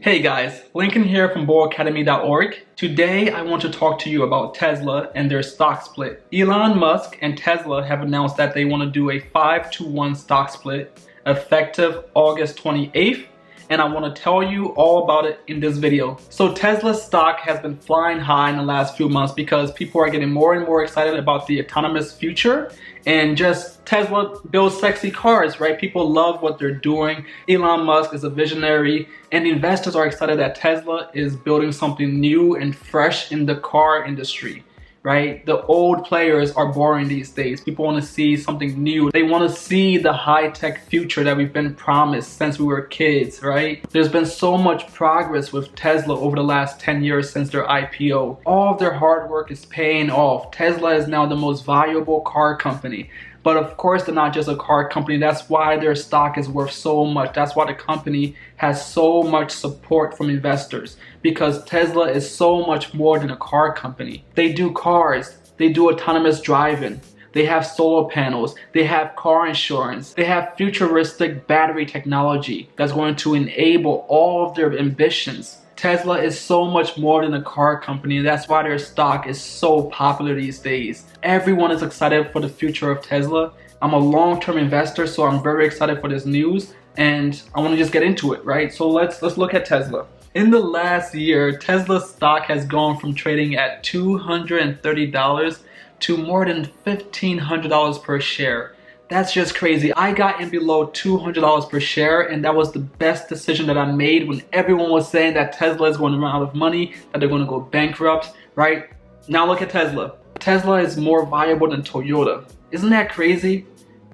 Hey guys, Lincoln here from BoAcademy.org. Today I want to talk to you about Tesla and their stock split. Elon Musk and Tesla have announced that they want to do a 5-to-1 stock split effective August 28th, and I want to tell you all about it in this video. So Tesla's stock has been flying high in the last few months because people are getting more and more excited about the autonomous future, and just Tesla builds sexy cars, right? People love what they're doing. Elon Musk is a visionary, and investors are excited that Tesla is building something new and fresh in the car industry, right? The old players are boring these days. People want to see something new. They want to see the high-tech future that we've been promised since we were kids, right? There's been so much progress with Tesla over the last 10 years since their IPO. All of their hard work is paying off. Tesla is now the most valuable car company. But of course, they're not just a car company. That's why their stock is worth so much. That's why the company has so much support from investors, because Tesla is so much more than a car company. They do cars, they do autonomous driving, they have solar panels, they have car insurance, they have futuristic battery technology that's going to enable all of their ambitions. Tesla is so much more than a car company, and that's why their stock is so popular these days. Everyone is excited for the future of Tesla. I'm a long-term investor, so I'm very excited for this news, and I want to just get into it, right? So let's look at Tesla. In the last year, Tesla's stock has gone from trading at $230 to more than $1,500 per share. That's just crazy. I got in below $200 per share, and that was the best decision that I made when everyone was saying that Tesla is going to run out of money, that they're going to go bankrupt, right? Now look at Tesla. Tesla is more viable than Toyota. Isn't that crazy?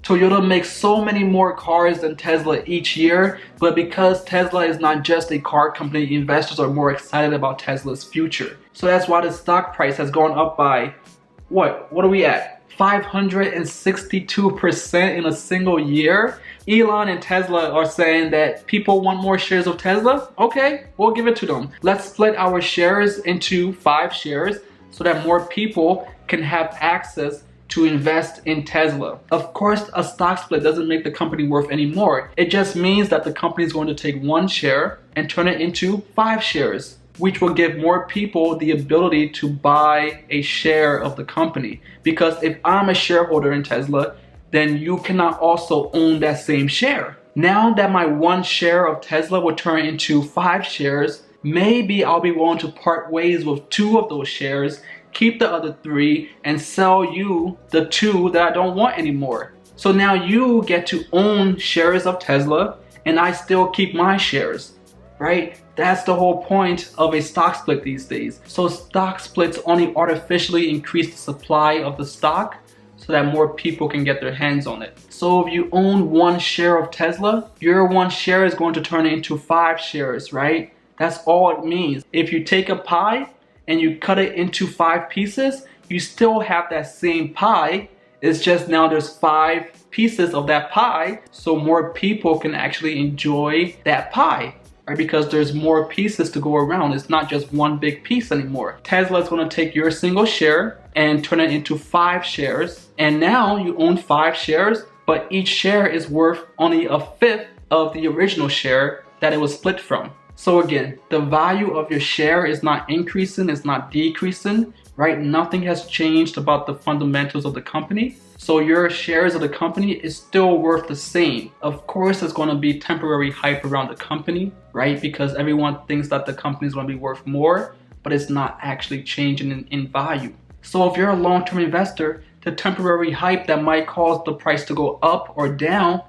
Toyota makes so many more cars than Tesla each year, but because Tesla is not just a car company, investors are more excited about Tesla's future. So that's why the stock price has gone up by, what are we at? 562% in a single year. Elon and Tesla are saying that people want more shares of Tesla. Okay, we'll give it to them. Let's split our shares into 5 shares so that more people can have access to invest in Tesla. Of course, a stock split doesn't make the company worth any more. It just means that the company is going to take 1 share and turn it into 5 shares, which will give more people the ability to buy a share of the company. Because if I'm a shareholder in Tesla, then you cannot also own that same share. Now that my 1 share of Tesla will turn into 5 shares, maybe I'll be willing to part ways with 2 of those shares, keep the other 3, and sell you the 2 that I don't want anymore. So now you get to own shares of Tesla, and I still keep my shares, right? That's the whole point of a stock split these days. So stock splits only artificially increase the supply of the stock so that more people can get their hands on it. So if you own 1 share of Tesla, your 1 share is going to turn into 5 shares, right? That's all it means. If you take a pie and you cut it into 5 pieces, you still have that same pie. It's just now there's 5 pieces of that pie, so more people can actually enjoy that pie, right? Because there's more pieces to go around. It's not just 1 big piece anymore. Tesla is going to take your single share and turn it into 5 shares. And now you own 5 shares, but each share is worth only 1/5 of the original share that it was split from. So again, the value of your share is not increasing, it's not decreasing, right? Nothing has changed about the fundamentals of the company. So your shares of the company is still worth the same. Of course, there's going to be temporary hype around the company, right? Because everyone thinks that the company is going to be worth more, but it's not actually changing in value. So if you're a long-term investor, the temporary hype that might cause the price to go up or down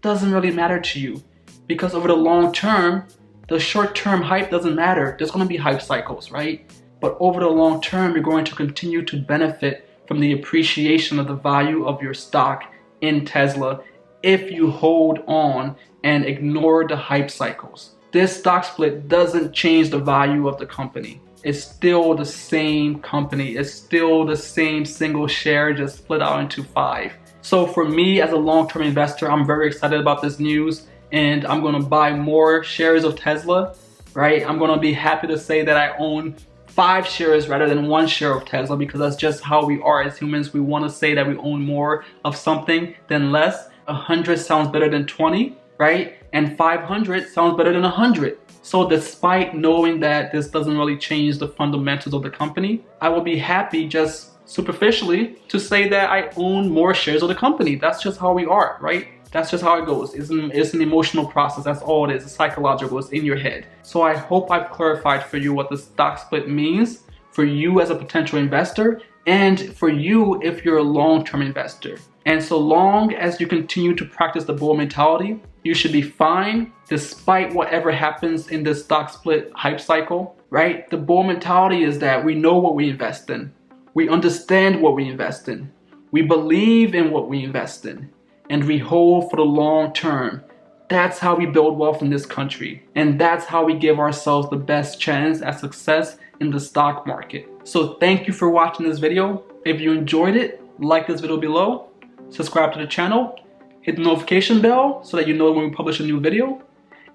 doesn't really matter to you. Because over the long term, the short-term hype doesn't matter. There's going to be hype cycles, right? But over the long term, you're going to continue to benefit from the appreciation of the value of your stock in Tesla if you hold on and ignore the hype cycles. This stock split doesn't change the value of the company. It's still the same company. It's still the same single share, just split out into 5. So for me as a long-term investor, I'm very excited about this news, and I'm gonna buy more shares of Tesla, right? I'm gonna be happy to say that I own 5 shares rather than 1 share of Tesla, because that's just how we are as humans. We want to say that we own more of something than less. 100 sounds better than 20, right? And 500 sounds better than 100. So despite knowing that this doesn't really change the fundamentals of the company, I will be happy just superficially to say that I own more shares of the company. That's just how we are, right? That's just how it goes. It's an emotional process. That's all it is. It's psychological. It's in your head. So I hope I've clarified for you what the stock split means for you as a potential investor and for you if you're a long-term investor. And so long as you continue to practice the bull mentality, you should be fine despite whatever happens in this stock split hype cycle, right? The bull mentality is that we know what we invest in. We understand what we invest in. We believe in what we invest in. And we hold for the long term. That's how we build wealth in this country. And that's how we give ourselves the best chance at success in the stock market. So thank you for watching this video. If you enjoyed it, like this video below, subscribe to the channel, hit the notification bell so that you know when we publish a new video,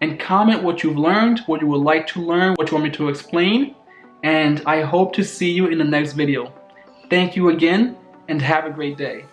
and comment what you've learned, what you would like to learn, what you want me to explain. And I hope to see you in the next video. Thank you again and have a great day.